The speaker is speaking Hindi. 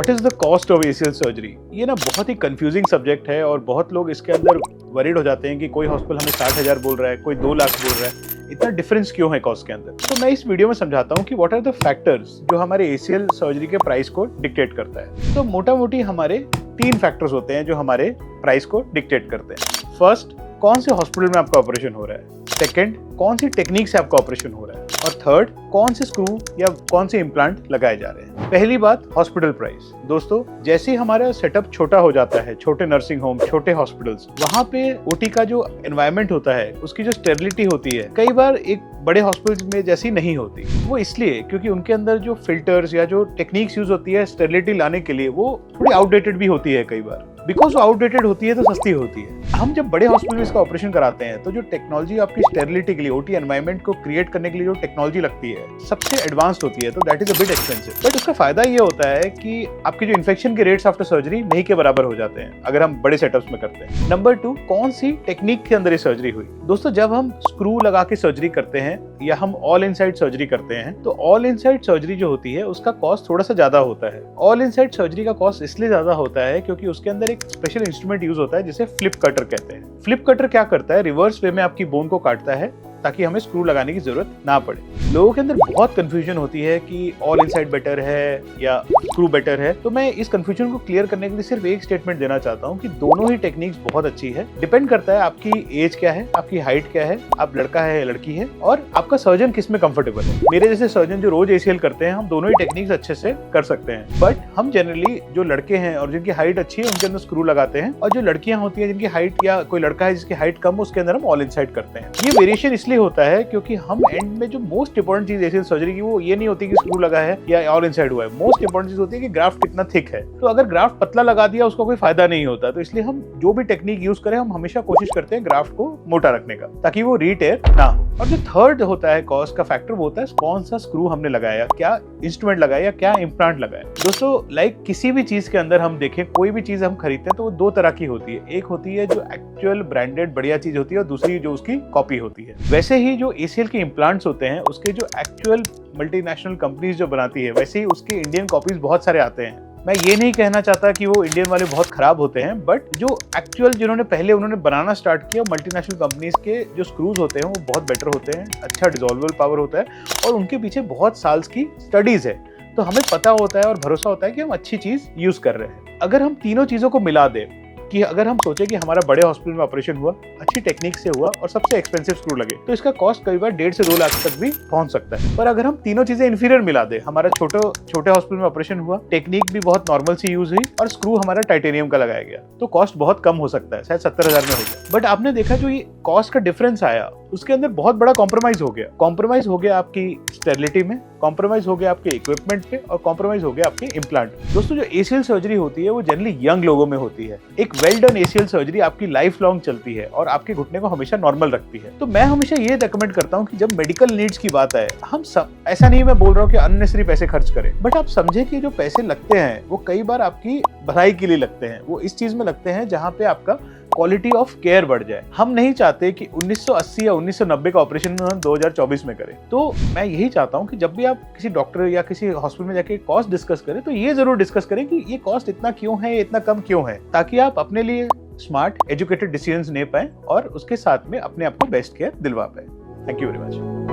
What is the cost of ACL surgery? ये ना बहुत ही कंफ्यूजिंग सब्जेक्ट है और बहुत लोग इसके अंदर वरीड हो जाते हैं कि कोई हॉस्पिटल हमें 60,000 बोल रहा है, कोई 2 लाख बोल रहा है। इतना डिफरेंस क्यों है कॉस्ट के अंदर? तो मैं इस वीडियो में समझाता हूँ कि व्हाट आर द फैक्टर्स जो हमारे ACL सर्जरी के प्राइस को डिक्टेट करता है। तो मोटा मोटी हमारे 3 फैक्टर्स होते हैं जो हमारे प्राइस को डिक्टेट करते हैं। फर्स्ट, कौन से हॉस्पिटल में आपका ऑपरेशन हो रहा है। सेकेंड, कौन सी टेक्निक से आपका ऑपरेशन हो रहा है। और थर्ड, कौन से स्क्रू या कौन से इम्प्लांट लगाए जा रहे हैं। पहली बात, हॉस्पिटल प्राइस। दोस्तों, जैसे ही हमारा सेटअप छोटा हो जाता है, छोटे नर्सिंग होम, छोटे हॉस्पिटल्स, वहाँ पे ओटी का जो एनवायरनमेंट होता है, उसकी जो स्टेरिलिटी होती है, कई बार एक बड़े हॉस्पिटल में जैसी नहीं होती। वो इसलिए क्योंकि उनके अंदर जो फिल्टर्स या जो टेक्निक्स यूज होती है स्टेरिलिटी लाने के लिए, वो थोड़ी आउटडेटेड भी होती है कई बार। बिकॉज वो आउटडेटेड होती है तो सस्ती होती है। हम जब बड़े हॉस्पिटल में इसका ऑपरेशन कराते हैं तो जो टेक्नोलॉजी आपकी स्टेरिलिटी के लिए, ओटी एनवायरनमेंट को क्रिएट करने के लिए जो टेक्नोलॉजी लगती है, सबसे एडवांस्ड होती है, तो that is a bit expensive. But उसका फायदा ये होता है कि आपके जो इन्फेक्शन के रेट्स आफ्टर सर्जरी नहीं के बराबर हो जाते हैं अगर हम बड़े सेटअप्स में करते हैं। नंबर 2, कौन सी टेक्निक के अंदर ये सर्जरी हुई। दोस्तों, जब हम स्क्रू लगा के सर्जरी करते हैं या हम ऑल इनसाइड सर्जरी करते हैं, तो ऑल इनसाइड सर्जरी जो होती है उसका कॉस्ट थोड़ा सा ज्यादा होता है। ऑल इनसाइड सर्जरी का कॉस्ट इसलिए ज्यादा होता है क्योंकि उसके अंदर एक स्पेशल इंस्ट्रूमेंट यूज होता है जिसे फ्लिप कटर कहते हैं। फ्लिप कटर क्या करता है, रिवर्स वे में आपकी बोन को काटता है ताकि हमें स्क्रू लगाने की जरूरत ना पड़े। लोगों के अंदर बहुत कंफ्यूजन होती है कि ऑल इनसाइड बेटर है या स्क्रू बेटर है। तो मैं इस कंफ्यूजन को क्लियर करने के लिए सिर्फ एक स्टेटमेंट देना चाहता हूँ कि दोनों ही टेक्निक्स बहुत अच्छी है। डिपेंड करता है आपकी एज क्या है, आपकी हाइट क्या है, आप लड़का है या लड़की है, और आपका सर्जन किस में कंफर्टेबल है। मेरे जैसे सर्जन जो रोज ACL करते हैं, हम दोनों ही टेक्निक्स अच्छे से कर सकते हैं। बट हम जनरली जो लड़के हैं और जिनकी हाइट अच्छी है उनके अंदर स्क्रू लगाते हैं, और जो लड़कियां होती है जिनकी हाइट, या कोई लड़का है जिसकी हाइट कम, उसके अंदर हम ऑल इनसाइड करते हैं। ये वेरिएशन इसलिए होता है क्योंकि हम एंड में जो मोस्ट इंपॉर्टेंट चीज ACL सर्जरी की, वो ये नहीं होती कि स्क्रू लगा है या ऑल इनसाइड हुआ है। मोस्ट इंपॉर्टेंट चीज होती है कि ग्राफ्ट कितना थिक है। तो अगर ग्राफ्ट पतला लगा दिया उसका कोई फायदा नहीं होता। तो इसलिए हम जो भी टेक्निक यूज करें, हम हमेशा कोशिश करते हैं ग्राफ्ट को मोटा रखने का, ताकि वो रीटेयर ना हो। और जो थर्ड होता है कॉस्ट का फैक्टर, वो होता है कौन सा स्क्रू हमने लगाया, क्या इंस्ट्रूमेंट लगाया, क्या इम्प्लांट लगाया। दोस्तों, लाइक किसी भी चीज के अंदर हम देखें, कोई भी चीज हम खरीदते हैं तो वो 2 तरह की होती है। एक होती है जो एक्चुअल ब्रांडेड बढ़िया चीज होती है, और दूसरी जो उसकी कॉपी होती है। वैसे ही जो ACL के इम्प्लांट्स होते हैं, उसके जो एक्चुअल मल्टीनेशनल कंपनीज जो बनाती है, वैसे ही उसके इंडियन कॉपीज बहुत सारे आते हैं। मैं ये नहीं कहना चाहता कि वो इंडियन वाले बहुत खराब होते हैं, बट जो एक्चुअल जिन्होंने पहले उन्होंने बनाना स्टार्ट किया, मल्टीनेशनल कंपनीज के जो स्क्रूज होते हैं वो बहुत बेटर होते हैं, अच्छा डिसॉल्वेबल पावर होता है, और उनके पीछे बहुत साल्स की स्टडीज है। तो हमें पता होता है और भरोसा होता है कि हम अच्छी चीज यूज कर रहे हैं। अगर हम तीनों चीजों को मिला दें, कि अगर हम सोचे कि हमारा बड़े हॉस्पिटल में ऑपरेशन हुआ, अच्छी टेक्निक से हुआ और सबसे एक्सपेंसिव स्क्रू लगे, तो इसका कॉस्ट कई बार 1.5 से 2 लाख तक भी पहुंच सकता है। पर अगर हम तीनों चीजें इन्फीरियर मिला दे, हमारा छोटे हॉस्पिटल में ऑपरेशन हुआ, टेक्निक भी बहुत नॉर्मल सी यूज हुई, और स्क्रू हमारा टाइटेनियम का लगाया गया, तो कॉस्ट बहुत कम हो सकता है, शायद 70,000 में हो गया। बट आपने देखा जो ये कॉस्ट का डिफरेंस आया, उसके अंदर बहुत बड़ा कॉम्प्रोमाइज हो गया। कॉम्प्रोमाइज हो गया आपकी स्टेरिलिटी में, कॉम्प्रोमाइज हो गया आपके इक्विपमेंट पे, और कॉम्प्रोमाइज हो गया आपके इम्प्लांट। दोस्तों, जो ACL सर्जरी होती है वो जनरली यंग लोगों में होती है। एक वेल डन ACL सर्जरी आपकी लाइफ लॉन्ग चलती है और आपके घुटने को हमेशा नॉर्मल रखती है। तो मैं हमेशा ये रेकमेंड करता हूँ कि जब मेडिकल नीड्स की बात आए, हम सब, ऐसा नहीं मैं बोल रहा हूँ कि अननेसेसरी पैसे खर्च करें, बट आप समझे कि जो पैसे लगते हैं वो कई बार आपकी भलाई के लिए लगते हैं। वो इस चीज में लगते हैं जहाँ पे आपका क्वालिटी ऑफ केयर बढ़ जाए। हम नहीं चाहते कि 1980 या 1990 का ऑपरेशन हम 2024 में करें। तो मैं यही चाहता हूं कि जब भी आप किसी डॉक्टर या किसी हॉस्पिटल में जाके कॉस्ट डिस्कस करें, तो ये जरूर डिस्कस करें कि ये कॉस्ट इतना क्यों है, इतना कम क्यों है, ताकि आप अपने लिए स्मार्ट एजुकेटेड डिसीजंस ले पाए और उसके साथ में अपने आप को बेस्ट केयर दिलवा पाए। Thank you very much.